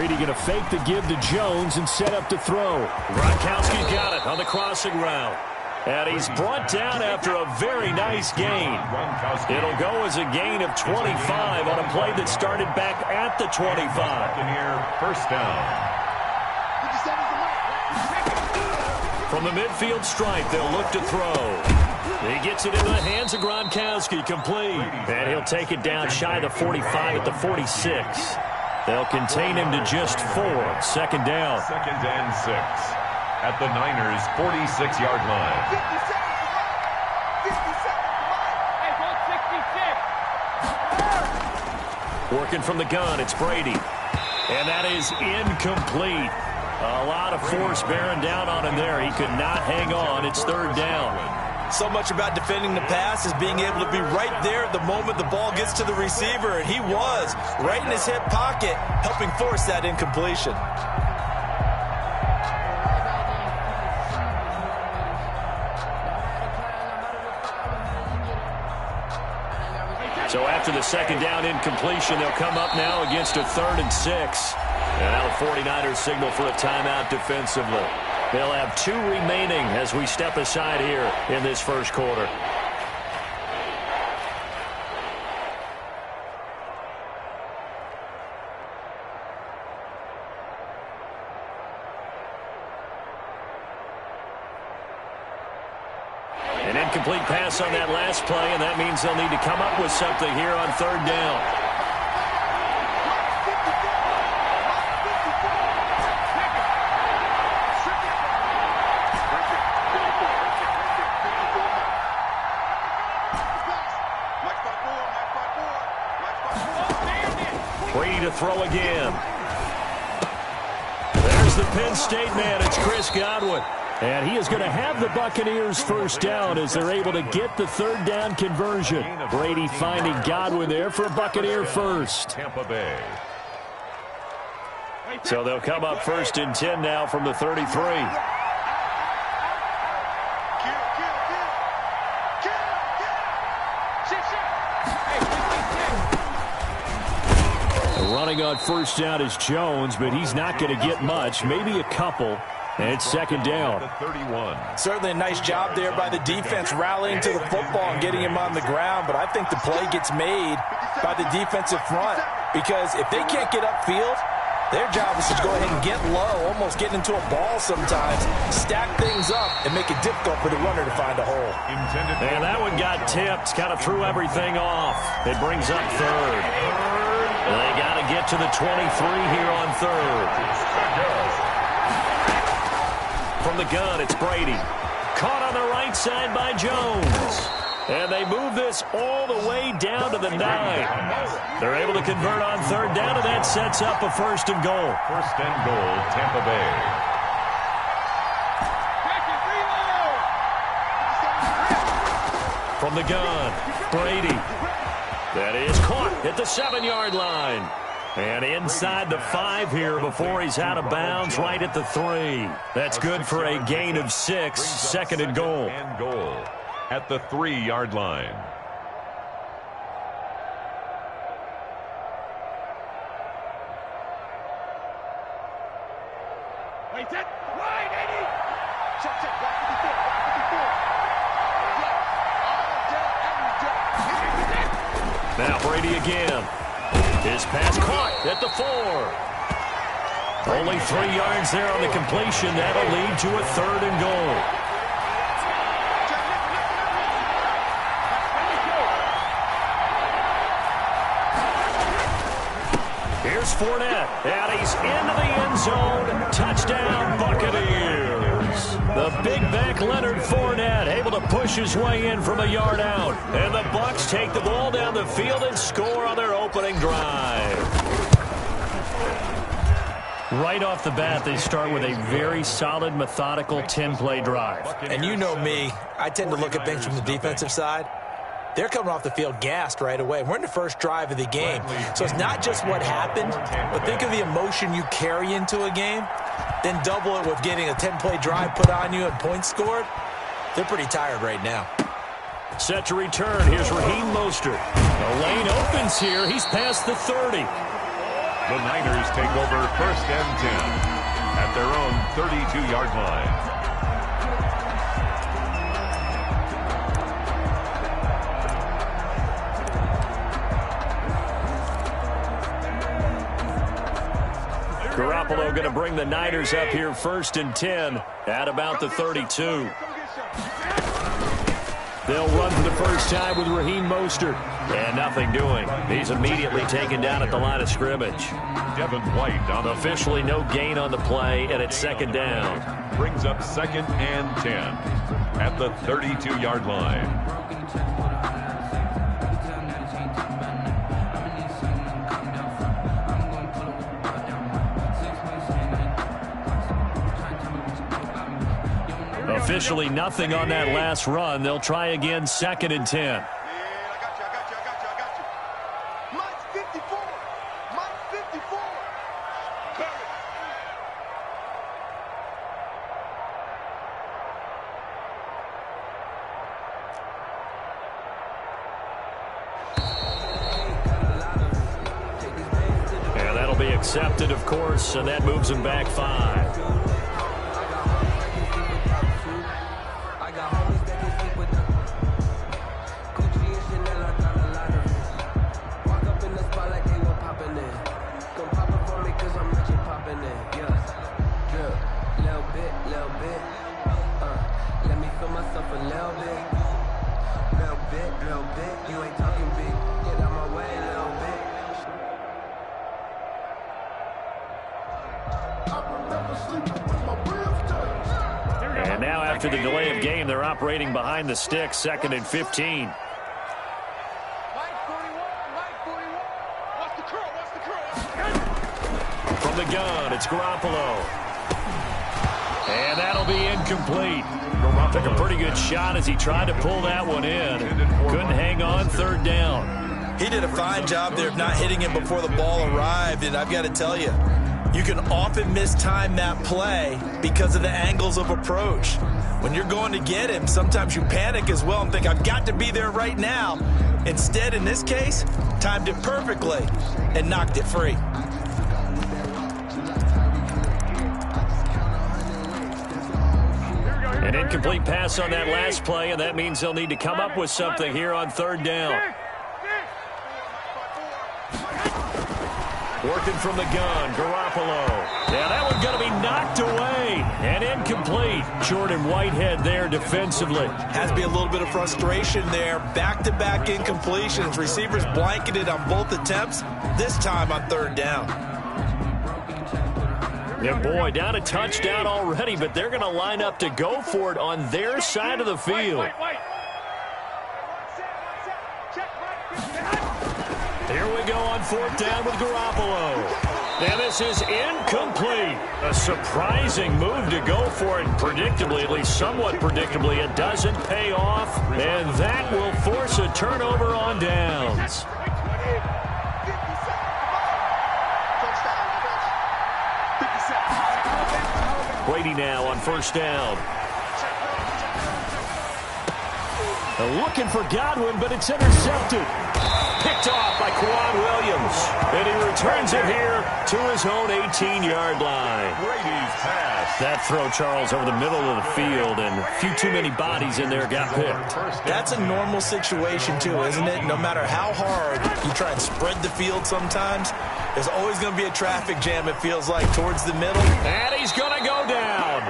Brady going to fake the give to Jones and set up to throw. Gronkowski's got it on the crossing route. And he's brought down after a very nice gain. It'll go as a gain of 25 on a play that started back at the 25. First down. From the midfield stripe, they'll look to throw. He gets it into the hands of Gronkowski, complete. And he'll take it down shy of the 45 at the 46. They'll contain him to just 4. Second down. Second and 6. At the Niners' 46-yard line. 56. Working from the gun, it's Brady. And that is incomplete. A lot of force bearing down on him there. He could not hang on. It's third down. So much about defending the pass is being able to be right there at the moment the ball gets to the receiver. And he was right in his hip pocket, helping force that incompletion. So after the second down incompletion, they'll come up now against a 3rd and 6. And now the 49ers signal for a timeout defensively. They'll have 2 remaining as we step aside here in this first quarter. An incomplete pass on that last play, and that means they'll need to come up with something here on third down. Brady to throw again. There's the Penn State man. It's Chris Godwin. And he is going to have the Buccaneers first down as they're able to get the third down conversion. Brady finding Godwin there for a Buccaneer first. Tampa Bay. So they'll come up first and 10 now from the 33. Running on first down is Jones, but he's not going to get much, maybe a couple. And it's second down. 31. Certainly a nice job there by the defense rallying to the football and getting him on the ground. But I think the play gets made by the defensive front because if they can't get upfield, their job is to go ahead and get low, almost get into a ball sometimes, stack things up, and make it difficult for the runner to find a hole. And that one got tipped, kind of threw everything off. It brings up third. They got to get to the 23 here on third. From the gun, it's Brady. Caught on the right side by Jones. And they move this all the way down to the 9. They're able to convert on third down, and that sets up a first and goal. First and goal, Tampa Bay. From the gun, Brady. That is caught at the 7-yard line. And inside the 5 here before he's out of bounds, right at the 3. That's good for a gain of 6, second and goal. And goal at the 3-yard line. Wait, that wide 80. Check, check, now Brady again. His pass caught at the 4. Only 3 yards there on the completion. That'll lead to a third and goal. Here's Fournette, and he's into the end zone. Touchdown, Buccaneers. The big back Leonard Fournette able to push his way in from a yard out. And the Bucs take the ball down the field and score on their opening drive. Right off the bat, they start with a very solid, methodical 10-play drive. And you know me, I tend to look at things from the defensive side. They're coming off the field gassed right away. We're in the first drive of the game. So it's not just what happened, but think of the emotion you carry into a game. Then double it with getting a 10-play drive put on you and points scored. They're pretty tired right now. Set to return. Here's Raheem Mostert. The lane opens here. He's past the 30. The Niners take over 1st and 10 at their own 32-yard line. Garoppolo going to bring the Niners up here 1st and 10 at about the 32. They'll run for the first time with Raheem Mostert. And nothing doing. He's immediately taken down at the line of scrimmage. Devin White on officially no gain on the play, and it's 2nd down. Brings up 2nd and 10 at the 32-yard line. Officially nothing on that last run. They'll try again 2nd and 10. And that'll be accepted, of course, and that moves him back 5. And now after the delay of game, they're operating behind the sticks, 2nd and 15. From the gun, it's Garoppolo. And that'll be incomplete. Took a pretty good shot as he tried to pull that one in. Couldn't hang on, 3rd down. He did a fine job there of not hitting him before the ball arrived, and I've got to tell you, you can often mistime that play because of the angles of approach. When you're going to get him, sometimes you panic as well and think, I've got to be there right now. Instead, in this case, timed it perfectly and knocked it free. An incomplete pass on that last play, and that means they'll need to come up with something here on 3rd down. Working from the gun, Garoppolo. Yeah, that one's going to be knocked away and incomplete. Jordan Whitehead there defensively. Has to be a little bit of frustration there. Back-to-back incompletions. Receivers blanketed on both attempts, this time on 3rd down. Yeah, boy, down a touchdown already, but they're going to line up to go for it on their side of the field. Here we go on 4th down with Garoppolo. And this is incomplete. A surprising move to go for it. Predictably, at least somewhat predictably, it doesn't pay off. And that will force a turnover on downs. Brady now on 1st down. Looking for Godwin, but it's intercepted. Picked off by Quan Williams. And he returns it here to his own 18-yard line. Brady's pass. That throw, Charles, over the middle of the field, and a few too many bodies in there got picked. That's a normal situation, too, isn't it? No matter how hard you try and spread the field sometimes, there's always going to be a traffic jam, it feels like, towards the middle. And he's going to go down.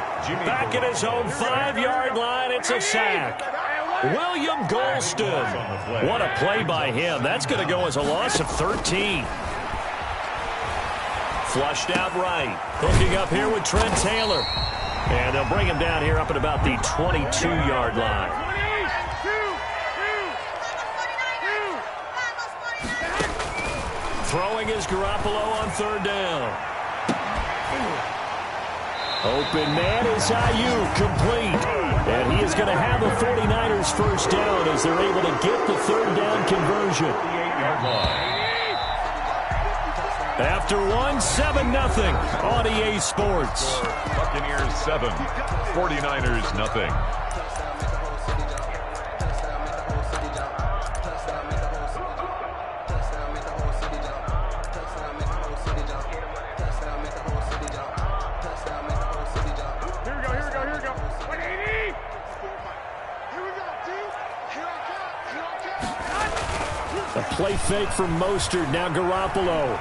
Back at his own 5-yard line, it's a sack. William Golston. What a play by him. That's going to go as a loss of 13. Flushed out right. Hooking up here with Trent Taylor. And they'll bring him down here up at about the 22-yard line. Throwing is Garoppolo on 3rd down. Open man is Ayuk, complete. And he is going to have a 49ers first down as they're able to get the 3rd down conversion. After one, 7-0 on EA Sports. Buccaneers 7, 49ers nothing. Play fake from Mostert. Now Garoppolo.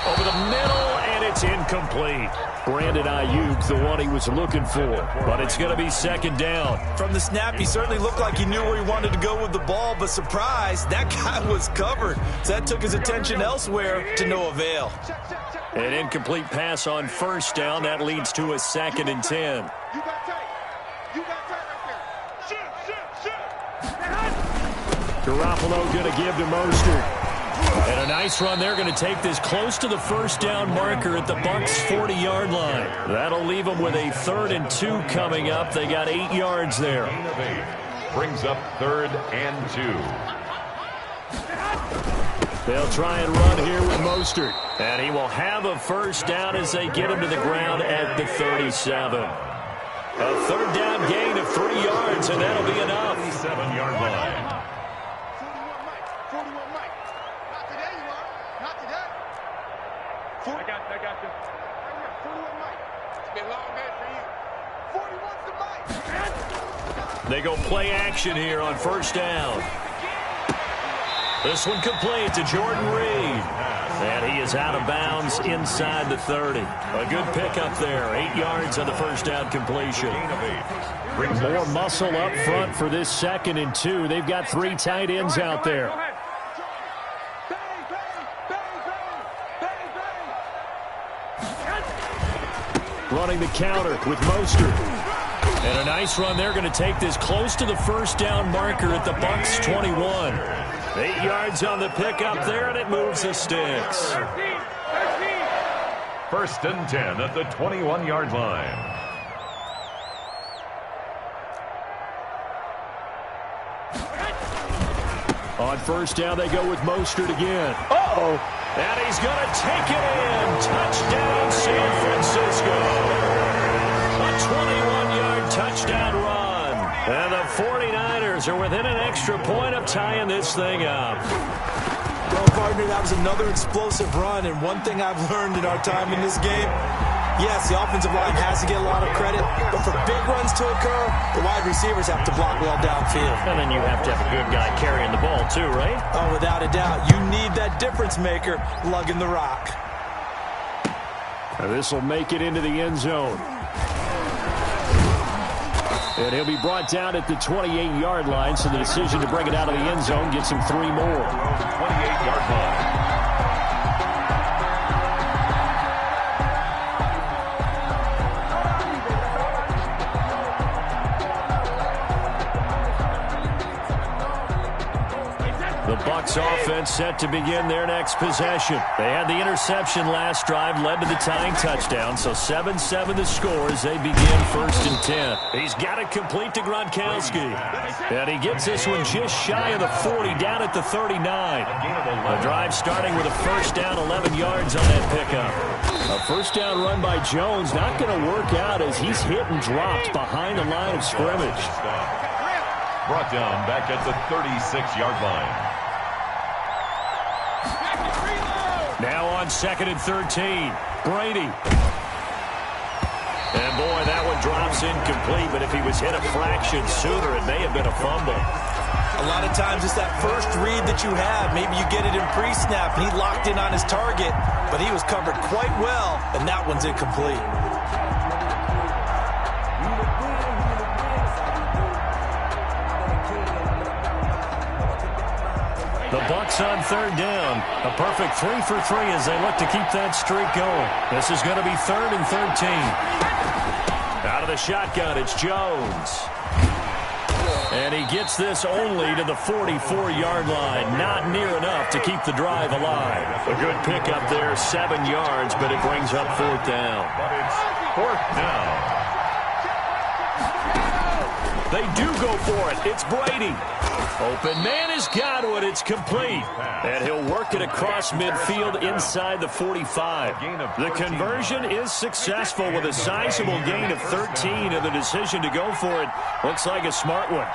Over the middle, and it's incomplete. Brandon Ayuk, the one he was looking for. But it's going to be second down. From the snap, he certainly looked like he knew where he wanted to go with the ball, but surprise, that guy was covered. So that took his attention elsewhere to no avail. An incomplete pass on first down. That leads to a 2nd and 10. You got tight. You got tight right there. Shoot. Garoppolo going to give to Mostert. And a nice run. They're going to take this close to the first down marker at the Bucs' 40-yard line. That'll leave them with a 3rd and 2 coming up. They got 8 yards there. Brings up 3rd and 2. They'll try and run here with Mostert. And he will have a first down as they get him to the ground at the 37. A 3rd down gain of 3 yards, and that'll be enough. 37-yard line. 41 Mike. Not today, you are. Not today. I got this. Right here, 41 Mike. It's been a long day for you. 41's the Mike. They go play action here on first down. This one complete to Jordan Reed. And he is out of bounds inside the 30. A good pickup there. 8 yards on the first down completion. More muscle up front for this 2nd and 2. They've got 3 tight ends out there. Running the counter with Mostert. And a nice run. They're going to take this close to the first down marker at the Bucs' 21. 8 yards on the pickup there, and it moves the sticks. 1st and 10 at the 21-yard line. On first down, they go with Mostert again. Uh-oh. And he's going to take it in. Touchdown, San Francisco. A 21-yard touchdown run. And the 49ers are within an extra point of tying this thing up. Well, partner, that was another explosive run, and one thing I've learned in our time in this game, yes, the offensive line has to get a lot of credit, but for big runs to occur, the wide receivers have to block well downfield. And then you have to have a good guy carrying the ball too, right? Oh, without a doubt. You need that difference maker lugging the rock. And this will make it into the end zone. And he'll be brought down at the 28-yard line, so the decision to bring it out of the end zone gets him 3 more. 28-yard line. The Bucs offense set to begin their next possession. They had the interception last drive, led to the tying touchdown, so 7-7 the score as they begin 1st and 10. He's got it complete to Gronkowski. And he gets this one just shy of the 40, down at the 39. The drive starting with a first down, 11 yards on that pickup. A first down run by Jones, not going to work out as he's hit and dropped behind the line of scrimmage. Brought down back at the 36-yard line. Now on 2nd and 13, Brady. And boy, that one drops incomplete, but if he was hit a fraction sooner, it may have been a fumble. A lot of times it's that first read that you have. Maybe you get it in pre-snap, and he locked in on his target, but he was covered quite well, and that one's incomplete. The Bucs on 3rd down. A perfect 3 for 3 as they look to keep that streak going. This is going to be 3rd and 13. Out of the shotgun, it's Jones. And he gets this only to the 44-yard line. Not near enough to keep the drive alive. A good pickup there, 7 yards, but it brings up 4th down. But it's 4th down. They do go for it. It's Brady. Open man has got it. It's complete. And he'll work it across midfield inside the 45. The conversion is successful with a sizable gain of 13, and the decision to go for it looks like a smart one.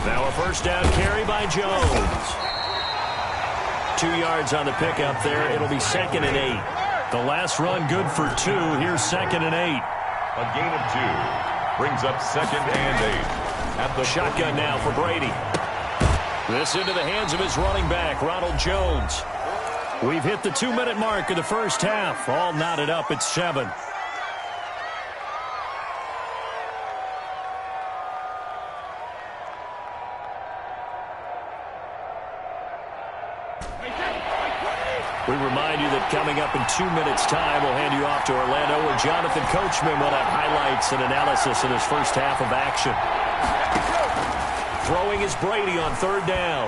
Now a first down carry by Jones. 2 yards on the pickup there. It'll be 2nd and 8. The last run good for 2. Here's 2nd and 8. A gain of 2. Brings up 2nd and 8. At the shotgun now for Brady. This into the hands of his running back, Ronald Jones. We've hit the 2-minute mark of the first half. All knotted up at 7. We remind you that coming up in 2 minutes' time, we'll hand you off to Orlando, where Jonathan Coachman will have highlights and analysis in his first half of action. Throwing is Brady on 3rd down.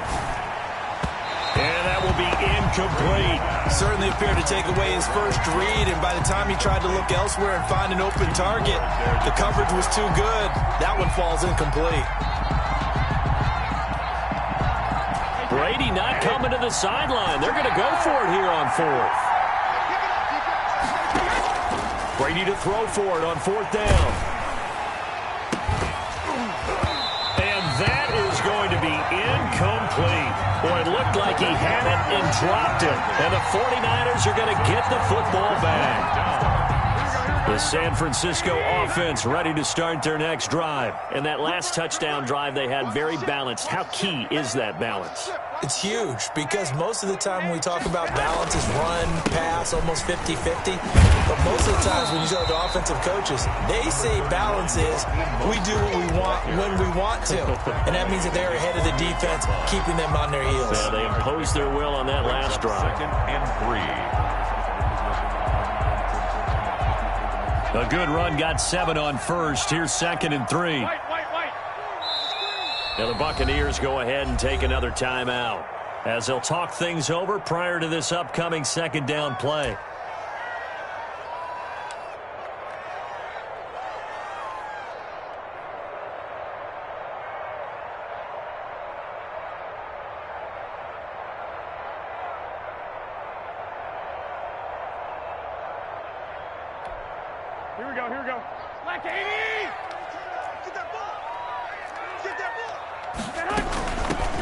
And that will be incomplete. Certainly appeared to take away his first read, and by the time he tried to look elsewhere and find an open target, the coverage was too good. That one falls incomplete. Brady not coming to the sideline. They're going to go for it here on 4th. Brady to throw for it on 4th down. And that is going to be incomplete. Boy, it looked like he had it and dropped it. And the 49ers are going to get the football back. The San Francisco offense ready to start their next drive. And that last touchdown drive they had very balanced. How key is that balance? It's huge, because most of the time when we talk about balance is run, pass, almost 50-50. But most of the times when you talk to offensive coaches, they say balance is we do what we want when we want to. And that means that they're ahead of the defense, keeping them on their heels. Yeah, they imposed their will on that last drive. 2nd and 3. A good run got 7 on 1st. Here's 2nd and 3. Now the Buccaneers go ahead and take another timeout as they'll talk things over prior to this upcoming 2nd down play. Here we go, here we go. Like 80! Get that ball! Get that ball!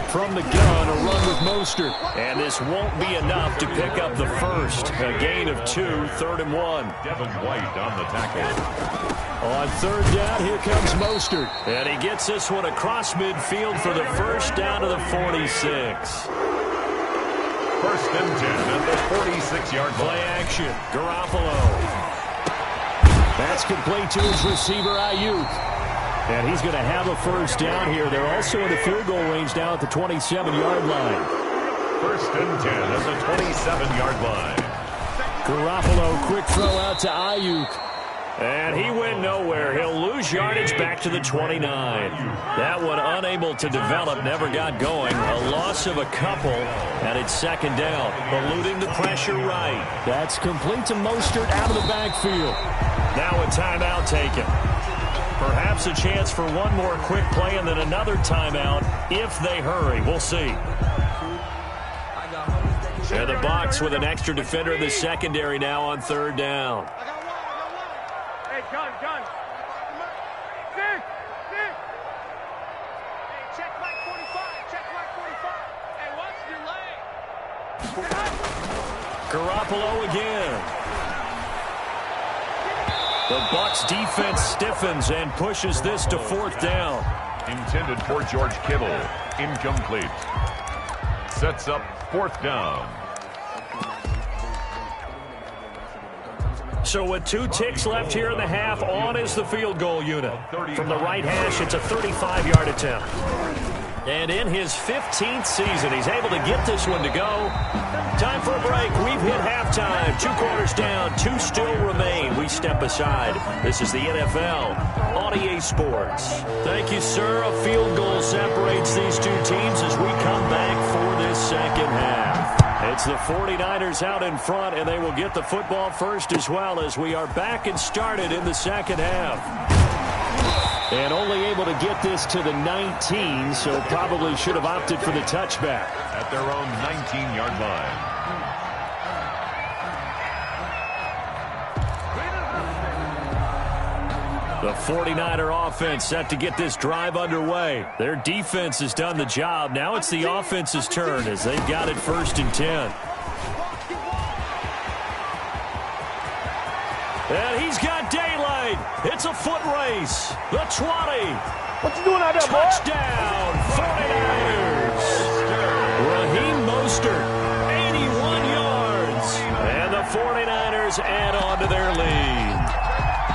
From the gun, a run with Mostert. And this won't be enough to pick up the first. A gain of 2, 3rd and 1. Devin White on the tackle. On 3rd down, here comes Mostert. And he gets this one across midfield for the first down to the 46. 1st and 10 at the 46-yard line. Play action. Garoppolo. That's complete to his receiver, Ayuk. And he's going to have a first down here. They're also in the field goal range now at the 27-yard line. 1st and 10 at the 27-yard line. Garoppolo, quick throw out to Ayuk. And he went nowhere. He'll lose yardage back to the 29. That one unable to develop, never got going. A loss of a couple, and it's 2nd down. Eluding the pressure right. That's complete to Mostert out of the backfield. Now a timeout taken. Perhaps a chance for one more quick play and then another timeout if they hurry. We'll see. And the Bucs with an extra defender in the secondary now on 3rd down. Hey, gun. Six. Hey, check Mike 45. Check Mike 45. Hey, watch your leg. Garoppolo again. The Bucs defense stiffens and pushes this to 4th down. Intended for George Kittle. Incomplete. Sets up 4th down. So with 2 ticks left here in the half, on is the field goal unit. From the right hash, it's a 35-yard attempt. And in his 15th season, he's able to get this one to go. Time for a break. We've hit halftime. 2 quarters down, 2 still remain. We step aside. This is the NFL on EA Sports. Thank you, sir. A field goal separates these 2 teams as we come back for this 2nd half. It's the 49ers out in front, and they will get the football first as well as we are back and started in the 2nd half. And only able to get this to the 19, so probably should have opted for the touchback. At their own 19-yard line. The 49er offense set to get this drive underway. Their defense has done the job. Now it's the offense's turn as they've got it 1st and 10. And he's got daylight. wide. It's a foot race. The 20. What you doing out there, boy? Touchdown, 49ers. Raheem Mostert, 81 yards. And the 49ers add on to their lead.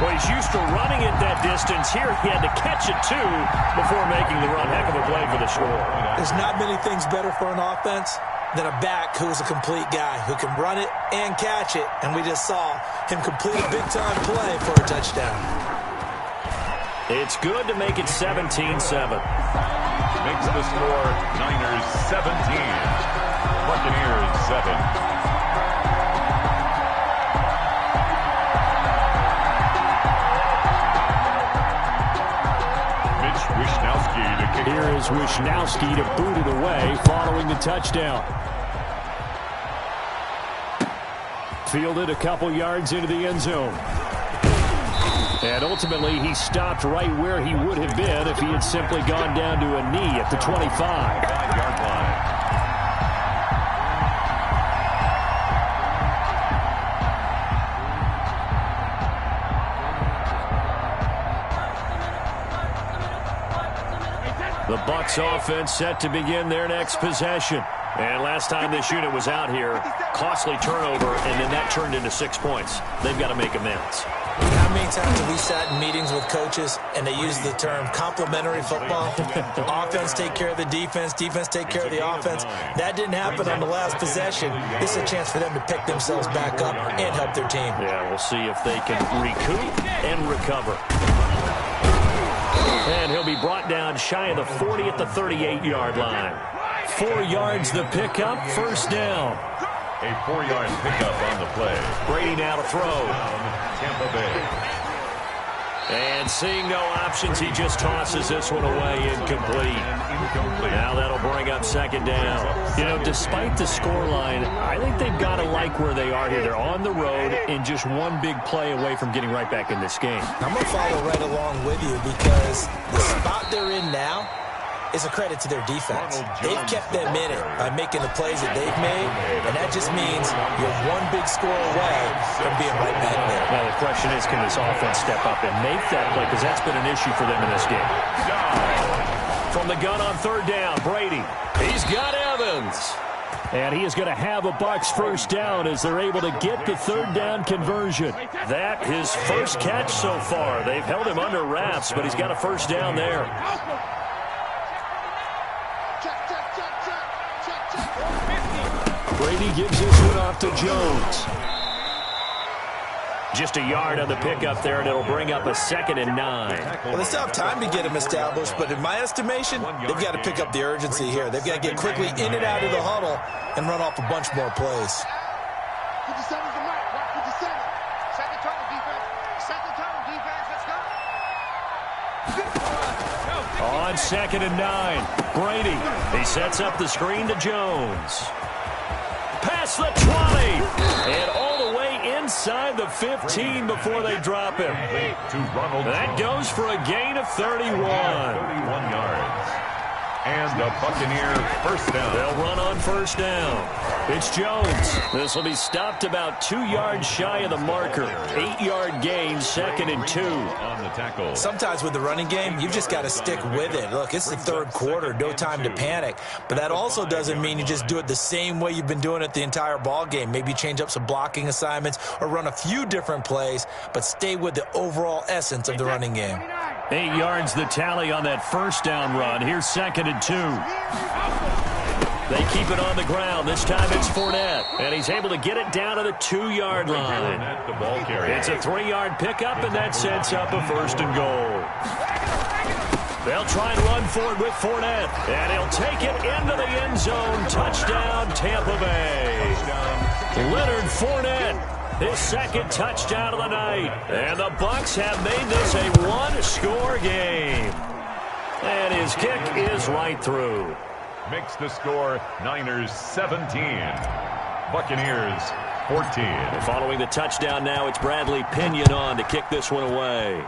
Well, he's used to running it that distance. Here, he had to catch it, too, before making the run. Heck of a play for the score. There's not many things better for an offense than a back who is a complete guy who can run it and catch it. And we just saw him complete a big-time play for a touchdown. It's good to make it 17-7. Makes the score Niners 17. Buccaneers 7. Here is Wishnowski to boot it away following the touchdown. Fielded a couple yards into the end zone. And ultimately, he stopped right where he would have been if he had simply gone down to a knee at the 25. 5-yard line. The Bucs offense set to begin their next possession. And last time this unit was out here, costly turnover, and then that turned into 6 points. They've got to make amends. How many times have we sat in meetings with coaches and they use the term complementary football? Offense take care of the defense, defense take care of the offense. That didn't happen on the last possession. This is a chance for them to pick themselves back up and help their team. Yeah, we'll see if they can recoup and recover. And he'll be brought down shy of the 40 at the 38-yard line. 4 yards the pickup, first down. A 4-yard pickup on the play. Brady now to throw. Tampa Bay. And seeing no options, he just tosses this one away, incomplete. Now that'll bring up second down. You know, despite the scoreline, I think they've got to like where they are here. They're on the road and just one big play away from getting right back in this game. I'm going to follow right along with you because the spot they're in now is a credit to their defense. They've kept them in it by making the plays that they've made, and that just means you're one big score away from being right back there. Now the question is, can this offense step up and make that play? Because that's been an issue for them in this game. From the gun on third down, Brady. He's got Evans. And he is going to have a Bucs first down as they're able to get the third down conversion. That his first catch so far. They've held him under wraps, but he's got a first down there. Brady gives this one off to Jones. Just a yard on the pickup there, and it'll bring up a 2nd and 9. Well, they still have time to get him established, but in my estimation, they've got to pick up the urgency here. They've got to get quickly in and out of the huddle and run off a bunch more plays. 57 is the mark. 57. Second turn, defense. Second turn, defense. Let's go. On 2nd and 9, Brady. He sets up the screen to Jones. Past the 20, and all the way inside the 15 before they drop him. That goes for a gain of 31. 31 yards. And a Buccaneer first down. They'll run on first down. It's Jones. This will be stopped about 2 yards shy of the marker. 8-yard gain, 2nd and 2. On the tackle. Sometimes with the running game, you've just got to stick with it. Look, it's the third quarter, no time to panic. But that also doesn't mean you just do it the same way you've been doing it the entire ball game. Maybe change up some blocking assignments or run a few different plays, but stay with the overall essence of the running game. 8 yards the tally on that first down run. Here's 2nd and 2. They keep it on the ground. This time it's Fournette, and he's able to get it down to the 2-yard line. The ball carrier. It's a 3-yard pickup, and that sets up a 1st and goal. They'll try and run forward with Fournette, and he'll take it into the end zone. Touchdown, Tampa Bay. Leonard Fournette, his 2nd touchdown of the night. And the Bucs have made this a one-score game. And his kick is right through. Makes the score Niners 17. Buccaneers 14. And following the touchdown now, it's Bradley Pinion on to kick this one away.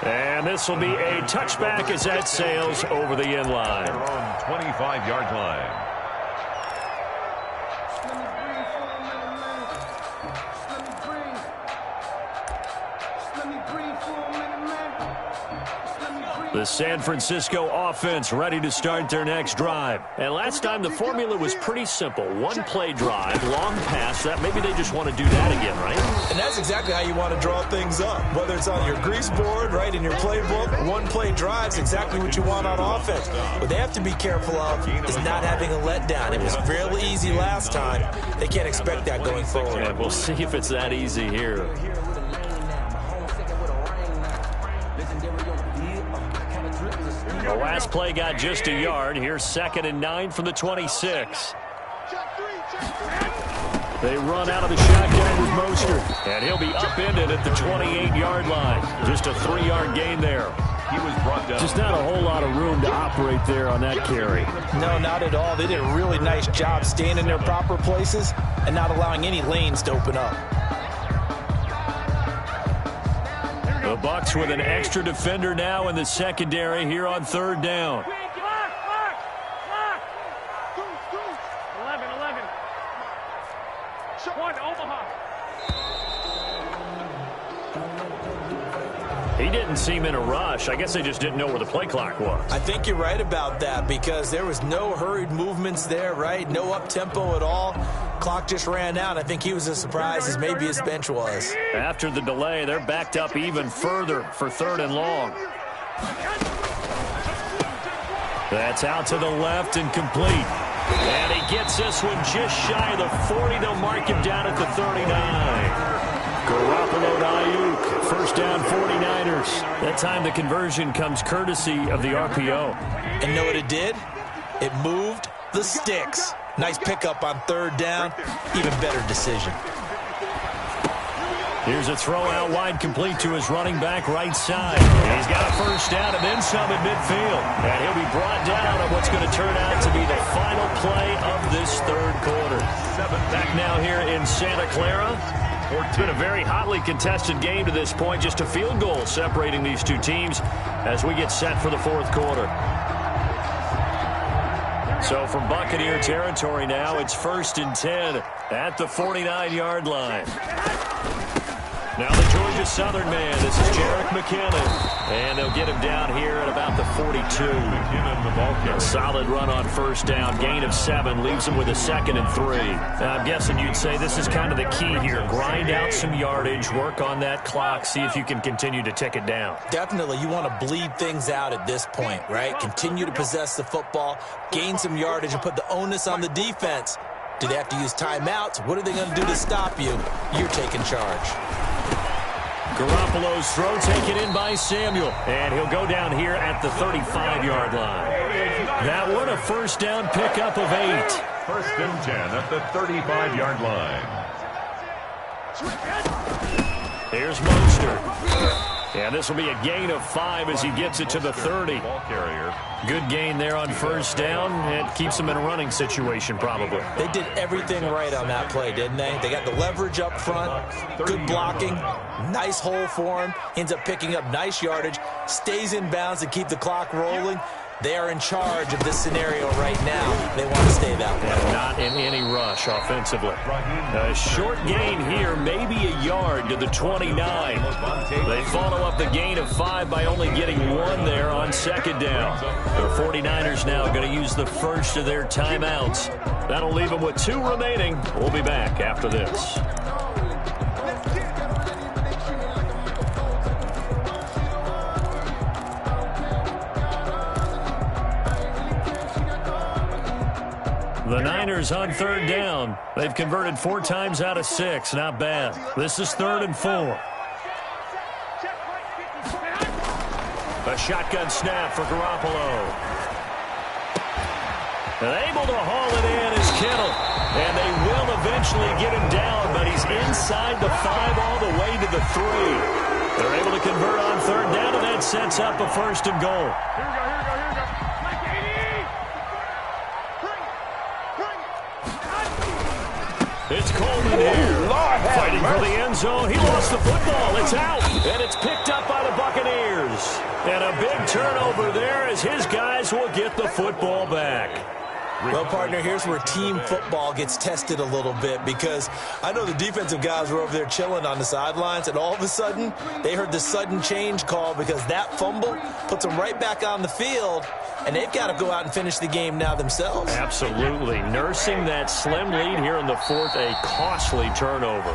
And this will be a touchback as that sails over the end line. Their own 25-yard line. The San Francisco offense ready to start their next drive. And last time the formula was pretty simple. One-play drive, long pass. That maybe they just want to do that again, right? And that's exactly how you want to draw things up. Whether it's on your grease board, right, in your playbook, one-play drive's exactly what you want on offense. What they have to be careful of is not having a letdown. It was fairly easy last time. They can't expect that going forward. And we'll see if it's that easy here. The last play got just a yard. Here's 2nd and 9 from the 26. They run out of the shotgun with Mostert, and he'll be upended at the 28-yard line. Just a 3-yard gain there. He was brought down. Just not a whole lot of room to operate there on that carry. No, not at all. They did a really nice job staying in their proper places and not allowing any lanes to open up. The Bucs with an extra defender now in the secondary here on 3rd down. 11. Omaha. He didn't seem in a rush. I guess they just didn't know where the play clock was. I think you're right about that because there was no hurried movements there, right? No up-tempo at all. Clock just ran out. I think he was as surprised as maybe his bench was. After the delay, they're backed up even further for 3rd and long. That's out to the left and complete. And he gets this one just shy of the 40. They'll mark him down at the 39. Garoppolo to Ayuk. 1st down, 49ers. That time the conversion comes courtesy of the RPO. And know what it did? It moved the sticks. Nice pickup on 3rd down. Even better decision. Here's a throw out wide complete to his running back right side. He's got a 1st down and then some at midfield. And he'll be brought down on what's going to turn out to be the final play of this 3rd quarter. Back now here in Santa Clara. It's been a very hotly contested game to this point. Just a field goal separating these two teams as we get set for the 4th quarter. So from Buccaneer territory now, it's 1st and 10 at the 49-yard line. Now the Georgia Southern man, this is Jerick McKinnon. And they'll get him down here at about the 42. A solid run on 1st down. Gain of 7 leaves him with a 2nd and 3. Now, I'm guessing you'd say this is kind of the key here. Grind out some yardage, work on that clock, see if you can continue to tick it down. Definitely. You want to bleed things out at this point, right? Continue to possess the football, gain some yardage, and put the onus on the defense. Do they have to use timeouts? What are they going to do to stop you? You're taking charge. Garoppolo's throw taken in by Samuel. And he'll go down here at the 35-yard line. That one a 1st down pickup of 8. 1st and 10 at the 35-yard line. Here's Mostert. And this will be a gain of 5 as he gets it to the 30. Ball carrier. Good gain there on 1st down. It keeps him in a running situation probably. They did everything right on that play, didn't they? They got the leverage up front, good blocking, nice hole for him, ends up picking up nice yardage, stays in bounds to keep the clock rolling. They are in charge of this scenario right now. They want to stay that way. And not in any rush offensively. A short gain here, maybe a yard to the 29. They follow up the gain of 5 by only getting 1 there on 2nd down. The 49ers now going to use the first of their timeouts. That'll leave them with 2 remaining. We'll be back after this. The Niners on 3rd down. They've converted 4 times out of 6. Not bad. This is 3rd and 4. A shotgun snap for Garoppolo. And able to haul it in is Kittle. And they will eventually get him down, but he's inside the 5 all the way to the 3. They're able to convert on 3rd down, and that sets up a 1st and goal. It's Coleman here, fighting for the end zone. He lost the football. It's out, and it's picked up by the Buccaneers. And a big turnover there as his guys will get the football back. Well, partner, here's where team football gets tested a little bit, because I know the defensive guys were over there chilling on the sidelines, and all of a sudden they heard the sudden change call because that fumble puts them right back on the field, and they've got to go out and finish the game now themselves. Absolutely. Nursing that slim lead here in the fourth, a costly turnover.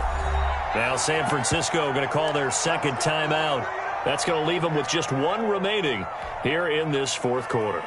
Now San Francisco going to call their second timeout. That's going to leave them with just one remaining here in this fourth quarter.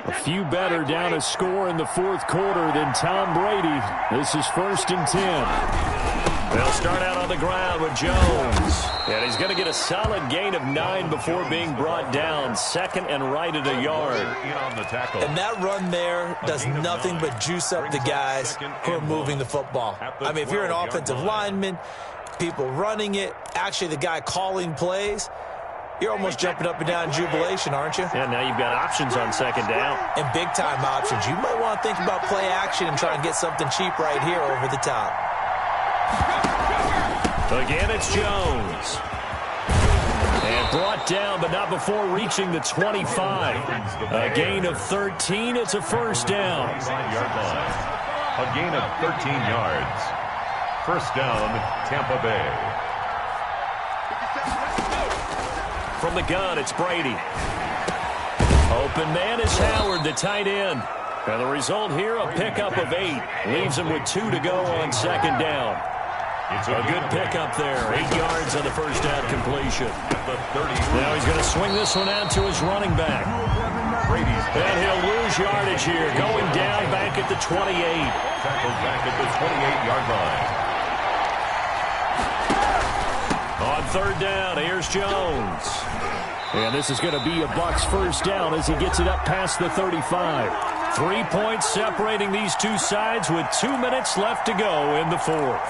A few better down a score in the fourth quarter than Tom Brady. This is 1st and 10. They'll start out on the ground with Jones. And he's going to get a solid gain of 9 before being brought down. Second and right at a yard. And that run there does nothing but juice up the guys who are moving the football. I mean, if you're an offensive lineman, people running it, actually the guy calling plays, you're almost jumping up and down in jubilation, aren't you? Yeah, now you've got options on second down. And big-time options. You might want to think about play action and try and get something cheap right here over the top. Again, it's Jones. And brought down, but not before reaching the 25. A gain of 13. It's a first down. A gain of 13 yards. First down, Tampa Bay. From the gun, it's Brady. Open man is Howard, the tight end. And the result here, a pickup of 8. Leaves him with 2 to go on second down. A good pickup there. 8 yards on the first down completion. Now he's going to swing this one out to his running back. And he'll lose yardage here. Going down back at the 28. Tackled back at the 28-yard line. On third down, here's Jones. And this is going to be a Bucs first down as he gets it up past the 35. 3 points separating these two sides with 2 minutes left to go in the fourth.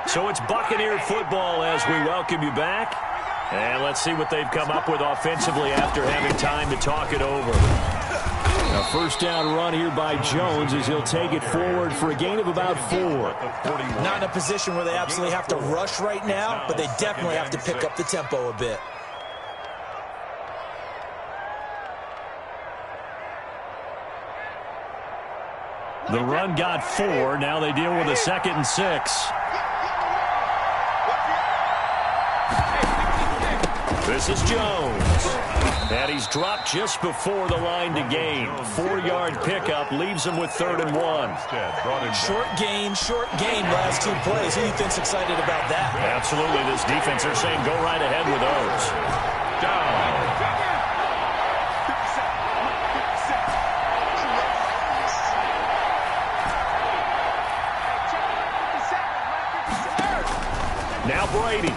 So it's Buccaneer football as we welcome you back. And let's see what they've come up with offensively after having time to talk it over. A first down run here by Jones as he'll take it forward for a gain of about 4. Not in a position where they absolutely have to rush right now, but they definitely have to pick up the tempo a bit. The run got 4. Now they deal with a 2nd and 6. This is Jones. And he's dropped just before the line to gain. 4-yard pickup leaves him with 3rd and 1. Short gain last 2 plays. Who do you think's excited about that? Absolutely. This defense, they're saying go right ahead with those. Down. Now Brady.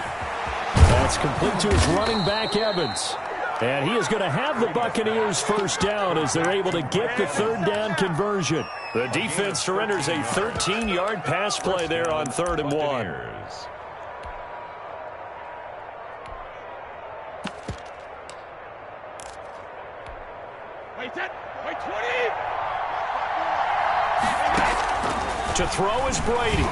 That's complete to his running back, Evans. And he is going to have the Buccaneers first down as they're able to get the 3rd down conversion. The defense surrenders a 13-yard pass play there on 3rd and 1. To throw is Brady.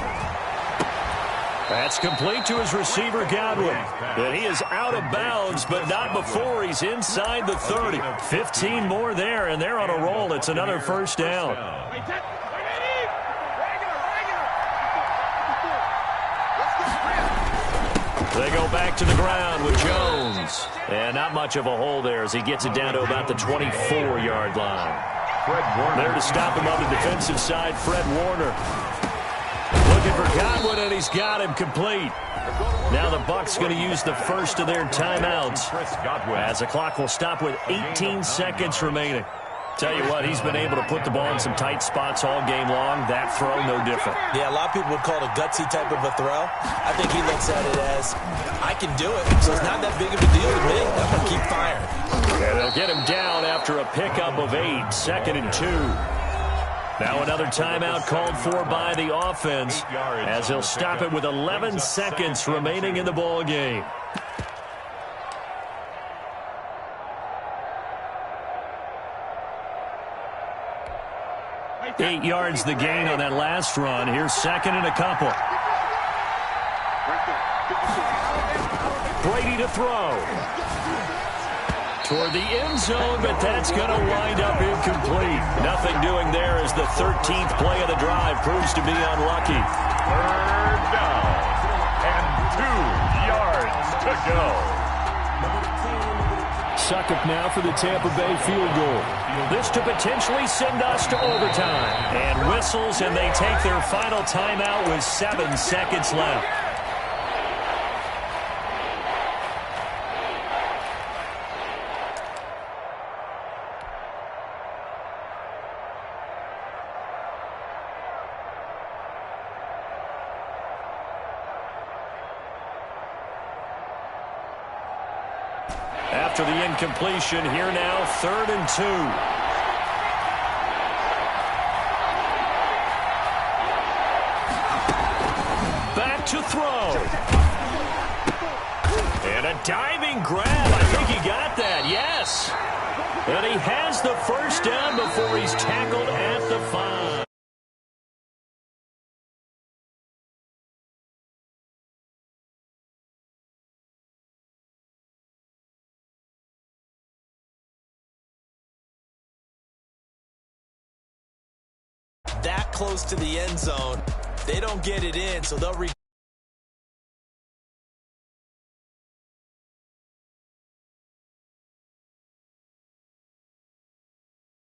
That's complete to his receiver, Godwin. And he is out of bounds, but not before he's inside the 30. 15 more there, and they're on a roll. It's another first down. They go back to the ground with Jones. And not much of a hole there as he gets it down to about the 24-yard line. There to stop him on the defensive side, Fred Warner. Looking for Godwin, and he's got him complete. Now the Bucs going to use the first of their timeouts as the clock will stop with 18 seconds remaining. Tell you what, he's been able to put the ball in some tight spots all game long. That throw, no different. Yeah, a lot of people would call it a gutsy type of a throw. I think he looks at it as, I can do it, so it's not that big of a deal to me. I'm going to keep firing. And they'll get him down after a pickup of 8, 2nd and 2. Now another timeout called for by the offense as he'll stop it with 11 seconds remaining in the ball game. 8 yards the gain on that last run. Here's second and a couple. Brady to throw. Toward the end zone, but that's going to wind up incomplete. Nothing doing there as the 13th play of the drive proves to be unlucky. Third down and 2 yards to go. Succop now for the Tampa Bay field goal. This to potentially send us to overtime. And whistles, and they take their final timeout with 7 seconds left. After the incompletion, here now, 3rd and 2. Back to throw. And a diving grab. I think he got that, yes. And he has the first down before he's tackled at the 5. That close to the end zone, they don't get it in, so they'll